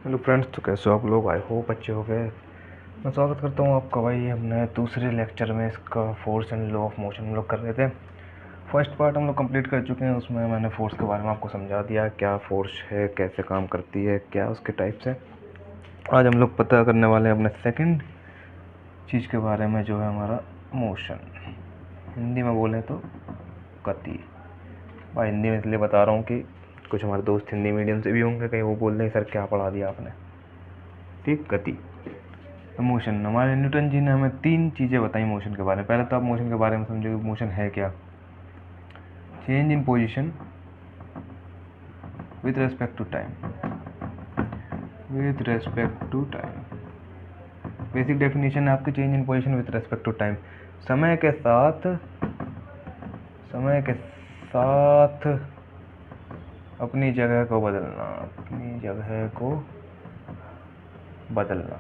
Hello friends, तो कैसे हो आप लोग? आई होप अच्छे हो गए। मैं स्वागत करता हूँ आपका। भाई हमने दूसरे लेक्चर में इसका force and law of motion हम लोग कर रहे थे। फर्स्ट पार्ट हम लोग कंप्लीट कर चुके हैं। उसमें मैंने फोर्स के बारे में आपको समझा दिया, क्या फोर्स है, कैसे काम करती है, क्या उसके टाइप्स हैं। आज हम लोग पता करने वाले हैं अपने सेकंड चीज़ के बारे में, जो है हमारा मोशन। हिंदी में बोलें तो गति। भाई हिंदी में इसलिए बता रहा हूँ कि कुछ हमारे दोस्त हिंदी मीडियम से भी होंगे, कहीं वो बोल रहे हैं सर क्या पढ़ा दिया आपने। ठीक, गति। मोशन, हमारे न्यूटन जी ने हमें 3 चीज़ें बताई मोशन के बारे में। पहले तो आप मोशन के बारे में समझो कि मोशन है क्या। Change in position with respect to time. With respect to time basic definition है आपकी, change in position with respect to time. समय के साथ अपनी जगह को बदलना। अपनी जगह को बदलना,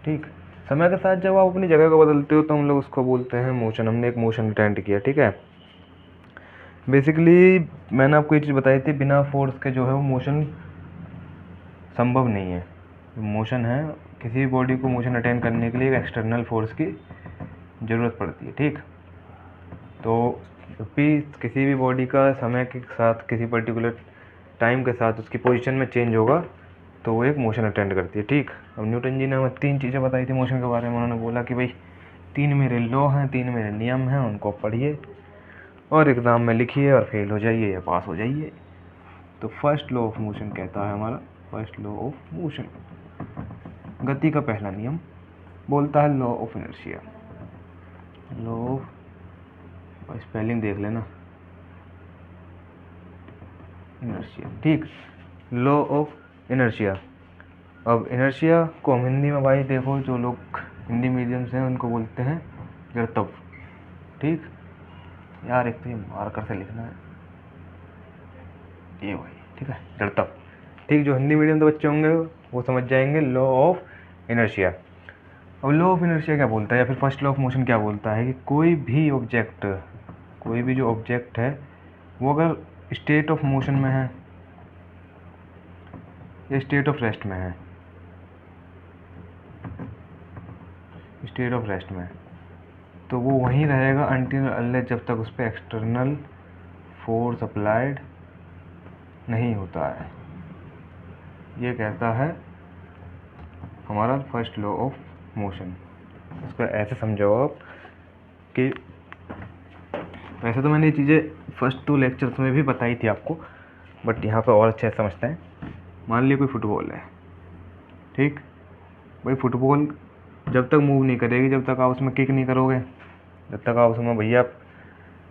ठीक। समय के साथ जब आप अपनी जगह को बदलते हो तो हम लोग उसको बोलते हैं मोशन। हमने एक मोशन अटेंड किया, ठीक है। बेसिकली मैंने आपको ये चीज़ बताई थी, बिना फोर्स के जो है वो मोशन संभव नहीं है। मोशन है, किसी भी बॉडी को मोशन अटेंड करने के लिए एक एक्सटर्नल फोर्स की ज़रूरत पड़ती है, ठीक। तो भी किसी भी बॉडी का समय के साथ, किसी पर्टिकुलर टाइम के साथ उसकी पोजीशन में चेंज होगा तो वो एक मोशन अटेंड करती है, ठीक। अब न्यूटन जी ने हमें 3 चीज़ें बताई थी मोशन के बारे में। उन्होंने बोला कि भाई 3 मेरे लॉ हैं, 3 मेरे नियम हैं, उनको पढ़िए और एग्ज़ाम में लिखिए और फेल हो जाइए या पास हो जाइए। तो फर्स्ट लॉ ऑफ मोशन कहता है हमारा, फर्स्ट लॉ ऑफ मोशन, गति का पहला नियम बोलता है law of inertia. Law of, spelling देख लेना, इनर्शिया, ठीक। Law of inertia. अब इनर्शिया को हम हिंदी में, भाई देखो, जो लोग हिंदी मीडियम से हैं उनको बोलते हैं जड़त्व, ठीक। यार एक तो ये मार्कर से लिखना है, ये भाई, ठीक है, जड़त्व, ठीक। जो हिंदी मीडियम के बच्चे होंगे वो समझ जाएंगे लॉ ऑफ इनर्शिया। अब लॉ ऑफ इनर्शिया क्या बोलता है, या फिर फर्स्ट लॉ ऑफ मोशन क्या बोलता है कि कोई भी जो ऑब्जेक्ट है वो अगर स्टेट ऑफ मोशन में है या स्टेट ऑफ रेस्ट में है, स्टेट ऑफ रेस्ट में, तो वो वहीं रहेगा अनटिल अनलेस, जब तक उस पर एक्सटर्नल फोर्स अप्लाइड नहीं होता है। ये कहता है हमारा फर्स्ट लॉ ऑफ मोशन। इसको ऐसे समझो आप कि वैसे तो मैंने ये चीज़ें फर्स्ट 2 लेक्चर्स में भी बताई थी आपको, बट यहाँ पे और अच्छे से समझते हैं। मान लीजिए कोई फुटबॉल है, ठीक। भाई फुटबॉल जब तक मूव नहीं करेगी, जब तक आप उसमें किक नहीं करोगे, जब तक आप उसमें भैया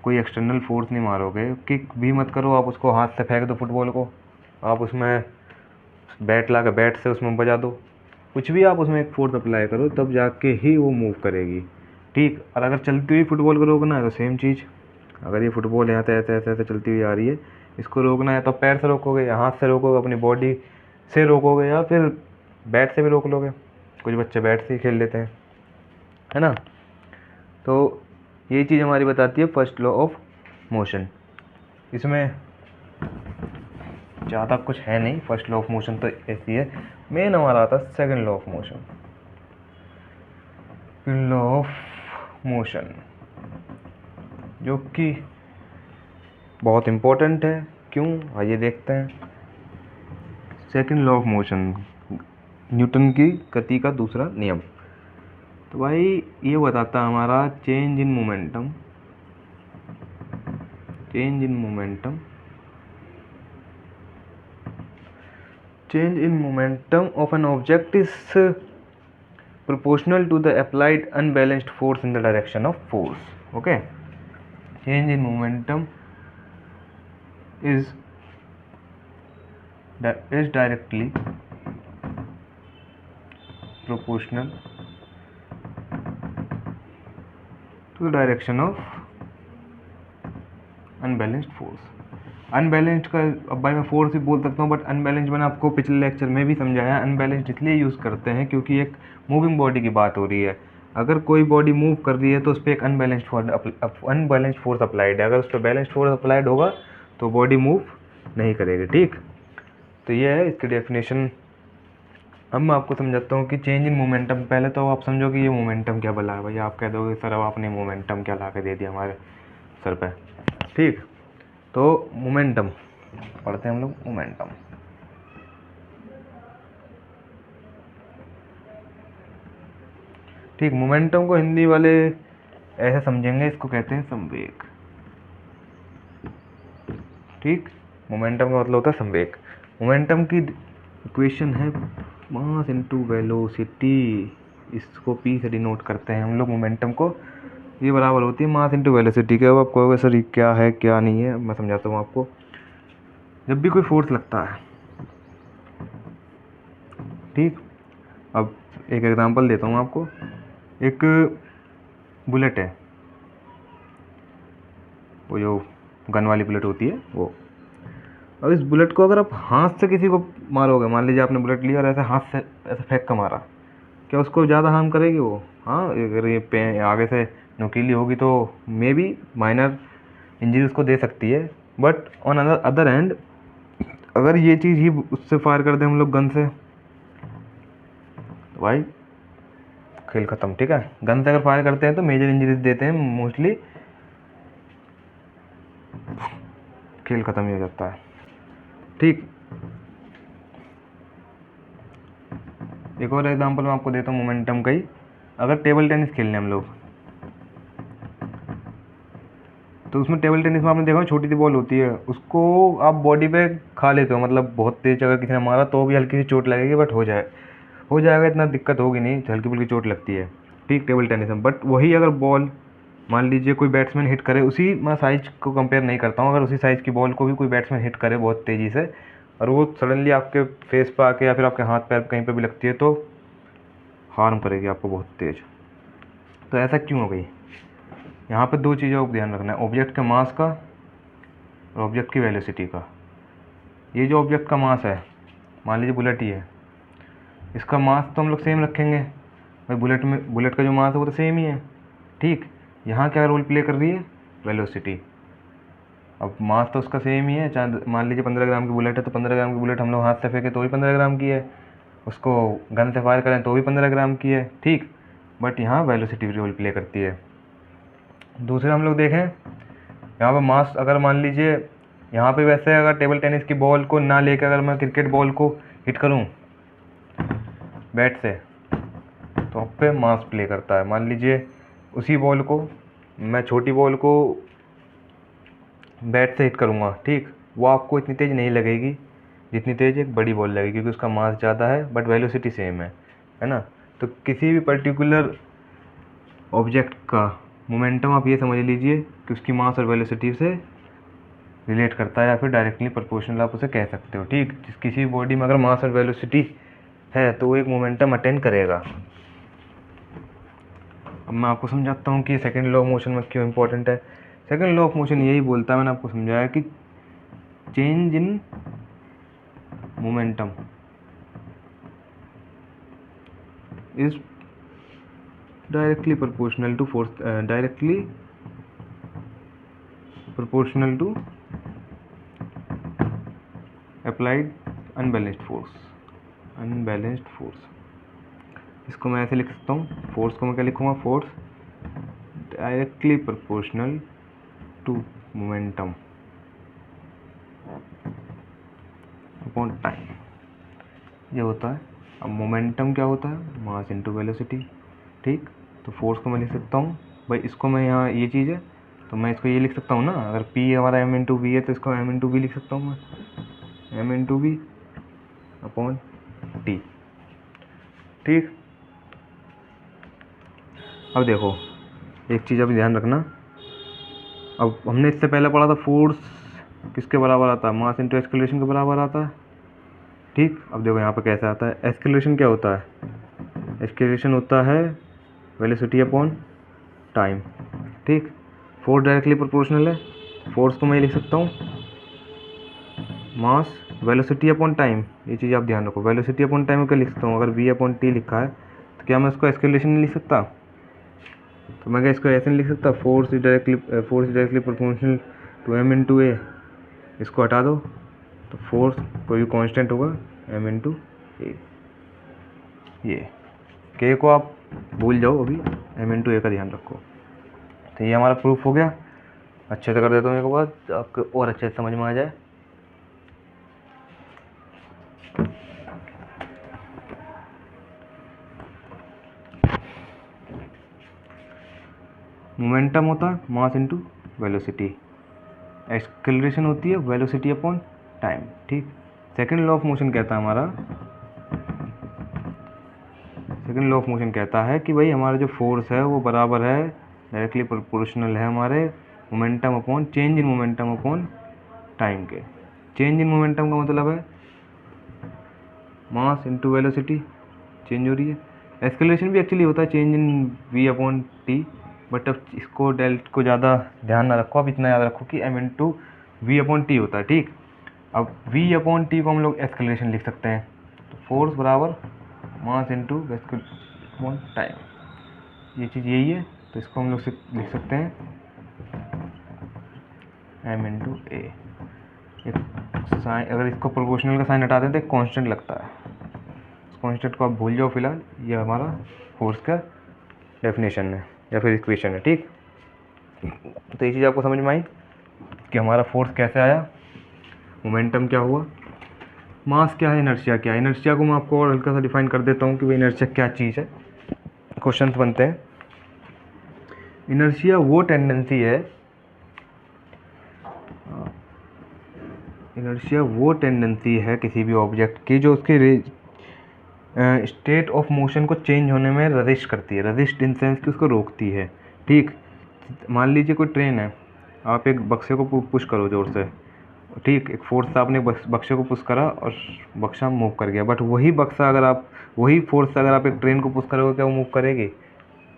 कोई एक्सटर्नल फोर्स नहीं मारोगे, किक भी मत करो, आप उसको हाथ से फेंक दो फुटबॉल को, आप उसमें बैट ला के बैट से उसमें बजा दो, कुछ भी आप उसमें एक फोर्स अप्लाई करो, तब जाके ही वो मूव करेगी, ठीक। और अगर चलती हुई फुटबॉल को रोकना है तो सेम चीज़। अगर ये फुटबॉल यहाँ से ऐसे ऐसे ऐसे चलती हुई आ रही है, इसको रोकना है तो पैर से रोकोगे या हाथ से रोकोगे, अपनी बॉडी से रोकोगे, या फिर बैट से भी रोक लोगे। कुछ बच्चे बैट से ही खेल लेते हैं, है ना। तो ये चीज़ हमारी बताती है फर्स्ट लॉ ऑफ मोशन। इसमें ज़्यादा कुछ है नहीं, फर्स्ट लॉ ऑफ मोशन तो ऐसी है। मेन हमारा आता है second law of motion. Law of motion जो कि बहुत इम्पोर्टेंट है, क्यों, आइए देखते हैं। Second law of motion, Newton की गति का दूसरा नियम। तो भाई ये बताता हमारा change in momentum, change in momentum, change in momentum of an object is proportional to the applied unbalanced force in the direction of force. Okay, change in momentum is directly proportional to the direction of unbalanced force. Unbalanced का अब भाई मैं force भी बोल सकता हूँ, but unbalanced मैंने आपको पिछले लेक्चर में भी समझाया। अनबैलेंस्ड इसलिए यूज़ करते हैं क्योंकि एक मूविंग बॉडी की बात हो रही है। अगर कोई बॉडी मूव कर रही है तो उस पर एक अनबैलेंस्ड फोर्स अप्लाइड है। अगर उस पर बैलेंस्ड फोर्स अप्लाइड होगा तो बॉडी मूव नहीं करेगी, ठीक। तो ये है इसकी डेफिनेशन। अब मैं आपको समझाता हूँ कि चेंज इन मोमेंटम। पहले तो आप समझो कि ये मोमेंटम क्या बोला है भाई। आप कह दोगे सर अब आपने मोमेंटम क्या ला के दे दिया हमारे सर पे। ठीक, तो मोमेंटम पढ़ते हैं हम लोग। मोमेंटम, ठीक। मोमेंटम को हिंदी वाले ऐसे समझेंगे, इसको कहते हैं संवेग। ठीक, मोमेंटम का मतलब होता है संवेग। मोमेंटम की इक्वेशन है मास इनटू वेलोसिटी। इसको पी से डिनोट करते हैं हम लोग मोमेंटम को। ये बराबर होती है मास इनटू वेलोसिटी के। अब आप कहोगे सर ये क्या है क्या नहीं है, मैं समझाता हूँ आपको। जब भी कोई फोर्स लगता है, ठीक, अब एक एग्जांपल देता हूँ आपको। एक बुलेट है, वो जो गन वाली बुलेट होती है वो। अब इस बुलेट को अगर आप हाथ से किसी को मारोगे, मान लीजिए आपने बुलेट लिया और ऐसे हाथ से ऐसे फेंक कर मारा, क्या उसको ज़्यादा हार्म करेगी वो? हाँ, अगर ये पे आगे से नुकीली होगी तो मे बी माइनर इंजरी उसको दे सकती है। बट ऑन अदर हैंड अगर ये चीज़ ही उससे फायर कर दें हम लोग गन से, तो भाई खेल ख़त्म। ठीक है, गन से अगर फायर करते हैं तो मेजर इंजरीज देते हैं मोस्टली, खेल ख़त्म ही हो जाता है। ठीक, एक और एग्जांपल मैं आपको देता हूँ मोमेंटम का ही। अगर टेबल टेनिस खेलने हम लोग, तो उसमें टेबल टेनिस में आपने देखा छोटी सी बॉल होती है, उसको आप बॉडी पे खा लेते हो। मतलब बहुत तेज अगर किसी ने मारा तो भी हल्की सी चोट लगेगी, बट हो जाएगा, इतना दिक्कत होगी नहीं, हल्की फुल्की चोट लगती है। ठीक, टेबल टेनिस में। बट वही अगर बॉल मान लीजिए कोई बैट्समैन हिट करे, उसी मैं साइज को कंपेयर नहीं करता हूँ, अगर उसी साइज़ की बॉल को भी कोई बैट्समैन हिट करे बहुत तेज़ी से, और वो सडनली आपके फेस पर आके या फिर आपके हाथ पैर कहीं पर भी लगती है, तो हार्म करेगी आपको बहुत तेज़। तो ऐसा क्यों हो गई? यहाँ पे दो चीज़ों का ध्यान रखना है, ऑब्जेक्ट के मास का और ऑब्जेक्ट की वेलोसिटी का। ये जो ऑब्जेक्ट का मास है, मान लीजिए बुलेट ही है, इसका मास तो हम लोग सेम रखेंगे भाई। बुलेट का जो मास है वो तो सेम ही है। ठीक, यहाँ क्या रोल प्ले कर रही है? वेलोसिटी। अब मास तो उसका सेम ही है, चाहे मान लीजिए 15 ग्राम की बुलेट है, तो 15 ग्राम की बुलेट हम लोग हाथ से फेंके तो भी 15 ग्राम की है, उसको गन से फायर करें तो भी 15 ग्राम की है। ठीक, बट यहाँ वेलोसिटी रोल प्ले करती है। दूसरे हम लोग देखें, यहाँ पर मास अगर मान लीजिए यहाँ पे वैसे अगर टेबल टेनिस की बॉल को ना लेकर अगर मैं क्रिकेट बॉल को हिट करूँ बैट से, तो अब पे मास प्ले करता है। मान लीजिए उसी बॉल को मैं छोटी बॉल को बैट से हिट करूँगा, ठीक, वो आपको इतनी तेज़ नहीं लगेगी जितनी तेज़ एक बड़ी बॉल लगेगी, क्योंकि उसका मास ज़्यादा है बट वेलोसिटी सेम है ना। तो किसी भी पर्टिकुलर ऑब्जेक्ट का मोमेंटम आप ये समझ लीजिए कि उसकी मास और वेलोसिटी से रिलेट करता है, या फिर डायरेक्टली प्रोपोर्शनल आप उसे कह सकते हो। ठीक, किसी बॉडी में अगर मास और वेलोसिटी है तो वो एक मोमेंटम अटेन करेगा। अब मैं आपको समझाता हूँ कि सेकंड लॉ ऑफ मोशन में क्यों इंपॉर्टेंट है। सेकंड लॉ ऑफ मोशन यही बोलता है, मैंने आपको समझाया कि change in momentum is directly proportional to force, directly proportional to applied unbalanced force. इसको मैं ऐसे लिख सकता हूँ, फोर्स को मैं क्या लिखूँगा? Force directly proportional to momentum upon time, ये होता है। अब मोमेंटम क्या होता है? Mass into velocity. ठीक, तो फोर्स को मैं लिख सकता हूँ भाई, इसको मैं यहाँ ये चीज़ है तो मैं इसको ये लिख सकता हूँ ना, अगर P हमारा m इंटू वी है तो इसको m इंटू वी लिख सकता हूँ मैं, m into v upon t. ठीक, अब देखो एक चीज़ अभी ध्यान रखना। अब हमने इससे पहले पढ़ा था फोर्स किसके बराबर आता है? मास इंटू एक्सेलरेशन के बराबर आता है। ठीक, अब देखो यहाँ पे कैसे आता है। एक्सेलरेशन क्या होता है? एक्सेलरेशन होता है वेलोसिटी अपॉन टाइम। ठीक, फोर्स डायरेक्टली प्रोपोर्शनल है, फोर्स को मैं लिख सकता हूँ मास वेलोसिटी अपॉन टाइम। ये चीज़ आप ध्यान रखो, वेलोसिटी अपॉन टाइम क्या लिख सकता हूँ? अगर v अपॉन टी लिखा है तो क्या मैं इसको एक्सेलरेशन नहीं लिख सकता? तो मैं क्या इसको ऐसे नहीं लिख सकता? Force is directly proportional to m into a. इसको हटा दो, तो फोर्स कोई भी कांस्टेंट होगा m इंटू ए। ये k को आप भूल जाओ, अभी m इंटू ए का ध्यान रखो। तो ये हमारा प्रूफ हो गया। अच्छे से कर देता हूँ एक बार, आपको और अच्छे से समझ में आ जाए। मोमेंटम होता है मास इनटू वेलोसिटी, एक्सेलरेशन होती है वेलोसिटी अपॉन टाइम, ठीक। सेकंड लॉ ऑफ मोशन कहता है हमारा, सेकंड लॉ ऑफ मोशन कहता है कि भाई हमारा जो फोर्स है वो बराबर है, डायरेक्टली प्रोपोर्शनल है हमारे momentum upon change in momentum upon time के। चेंज इन मोमेंटम का मतलब है मास इनटू वेलोसिटी चेंज हो रही है। एक्सेलरेशन भी एक्चुअली होता है change in v upon T, but अब इसको डेल्ट को ज़्यादा ध्यान ना रखो, अब इतना याद रखो कि m into v upon t होता है, ठीक। अब v अपॉन टी को हम लोग एक्सेलरेशन लिख सकते हैं, तो फोर्स बराबर मास इंटू अपॉन टाइम, ये चीज़ यही है। तो इसको हम लोग लिख सकते हैं m इंटू ए। साइन, अगर इसको प्रोपोर्शनल का साइन हटा दें तो एक कांस्टेंट लगता है, उस कांस्टेंट को आप भूल जाओ फिलहाल। ये हमारा फोर्स का डेफिनेशन है या फिर इक्वेशन है, ठीक। तो ये चीज़ आपको समझ में आई कि हमारा फोर्स कैसे आया, मोमेंटम क्या हुआ, मास क्या है, इनर्शिया क्या है। इनर्शिया को मैं आपको और हल्का सा डिफाइन कर देता हूँ कि भाई इनर्शिया क्या चीज़ है। क्वेश्चंस बनते हैं। इनर्शिया वो टेंडेंसी है, इनर्शिया वो टेंडेंसी है किसी भी ऑब्जेक्ट की जो उसके स्टेट ऑफ मोशन को चेंज होने में रजिस्ट करती है। रजिस्ट इन सेंस कि उसको रोकती है, ठीक। मान लीजिए कोई ट्रेन है, आप एक बक्से को पुश करो ज़ोर से, ठीक। एक फोर्स से आपने बक्से को पुश करा और बक्सा मूव कर गया, बट वही बक्सा अगर आप, वही फोर्स से अगर आप एक ट्रेन को पुश करोगे, क्या वो मूव करेगी?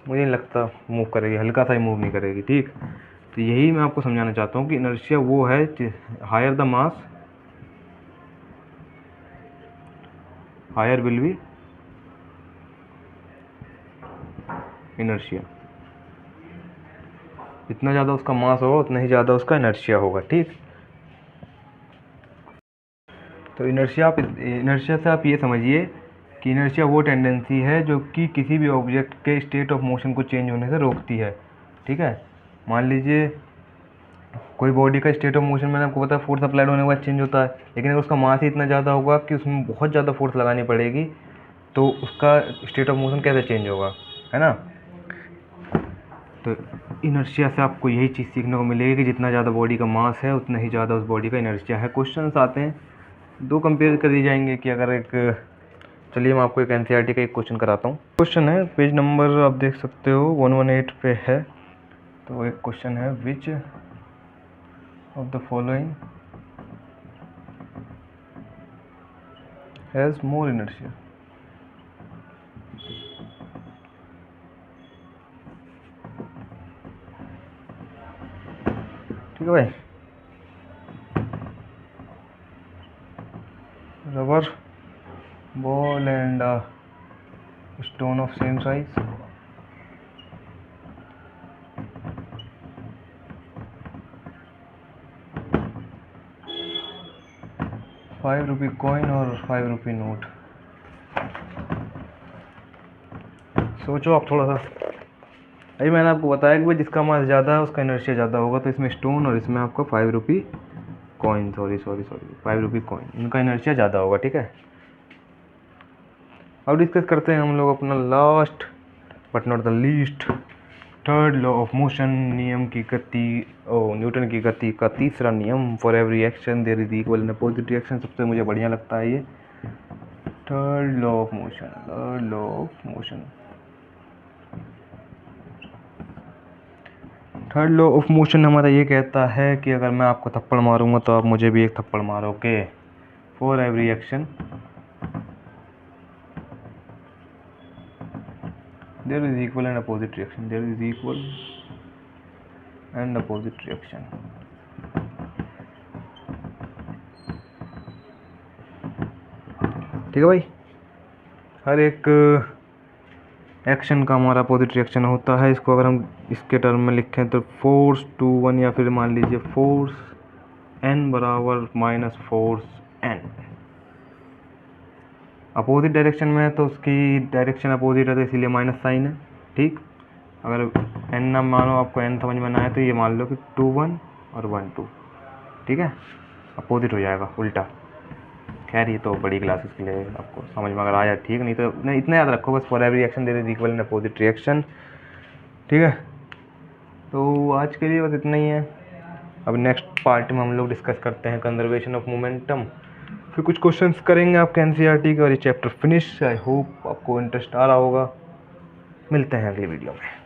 मुझे नहीं लगता मूव करेगी, हल्का सा ही मूव नहीं करेगी, ठीक। तो यही मैं आपको समझाना चाहता हूँ कि इनर्शिया वो है, higher the mass higher will be inertia. जितना ज़्यादा उसका मास होगा उतना ही ज़्यादा उसका इनर्शिया होगा, ठीक। तो इनर्शिया से आप ये समझिए कि इनर्शिया वो टेंडेंसी है जो कि किसी भी ऑब्जेक्ट के स्टेट ऑफ मोशन को चेंज होने से रोकती है, ठीक है। मान लीजिए कोई बॉडी का स्टेट ऑफ मोशन, मैंने आपको बताया फोर्स अप्लाइड होने के बाद चेंज होता है, लेकिन अगर उसका मास ही इतना ज़्यादा होगा कि उसमें बहुत ज़्यादा फोर्स लगानी पड़ेगी, तो उसका स्टेट ऑफ मोशन कैसे चेंज होगा, है ना। तो इनर्शिया से आपको यही चीज़ सीखने को मिलेगी कि जितना ज़्यादा बॉडी का मास है उतना ही ज़्यादा उस बॉडी का इनर्शिया है। क्वेश्चंस आते हैं, दो कंपेयर कर दी जाएंगे कि अगर एक, चलिए मैं आपको एक एनसीईआरटी का एक क्वेश्चन कराता हूँ। क्वेश्चन है, पेज नंबर आप देख सकते हो 118 पे है। तो एक क्वेश्चन है, which of the following has more inertia. ठीक है भाई, rubber ball and stone of same size, ₹5 coin और ₹5 नोट। सोचो आप थोड़ा सा। अभी मैंने आपको बताया कि भाई जिसका मास ज़्यादा है उसका इनर्शिया ज़्यादा होगा, तो इसमें स्टोन और इसमें आपका ₹5 कॉइन, सॉरी ₹5 कॉइन, इनका इनर्शिया ज़्यादा होगा, ठीक है। अब डिस्कस करते हैं हम लोग अपना last but not the least, third law of motion, नियम की गति, न्यूटन की गति का तीसरा नियम, for every action there is equal and opposite reaction. सबसे मुझे बढ़िया लगता है ये third law of motion. Third law of motion हमारा ये कहता है कि अगर मैं आपको थप्पड़ मारूंगा तो आप मुझे भी एक थप्पड़ मारोगे। For every action there is equal and opposite reaction, there is equal and opposite reaction। ठीक है भाई, हर एक एक्शन का हमारा अपोजिट रिएक्शन होता है। इसको अगर हम इसके टर्म में लिखें तो फोर्स 2 1, या फिर मान लीजिए फोर्स n बराबर minus force n. Opposite direction में है तो उसकी डायरेक्शन अपोजिट है तो इसीलिए माइनस साइन है, ठीक। अगर एन ना मानो, आपको एन समझ में ना आए तो ये मान लो कि 2 1 और 1 2, ठीक है, अपोजिट हो जाएगा उल्टा। खैर ये तो बड़ी क्लासेस के लिए आपको समझ में अगर आया ठीक, नहीं तो नहीं, इतना याद रखो बस, for every reaction there is equal and opposite reaction, ठीक है। तो आज के लिए बस इतना ही है। अब नेक्स्ट पार्ट में हम लोग डिस्कस करते हैं कंजर्वेशन ऑफ मोमेंटम, फिर कुछ क्वेश्चंस करेंगे आपके एनसीईआरटी के, और ये चैप्टर फिनिश। आई होप आपको इंटरेस्ट आ रहा होगा। मिलते हैं अगली वीडियो में।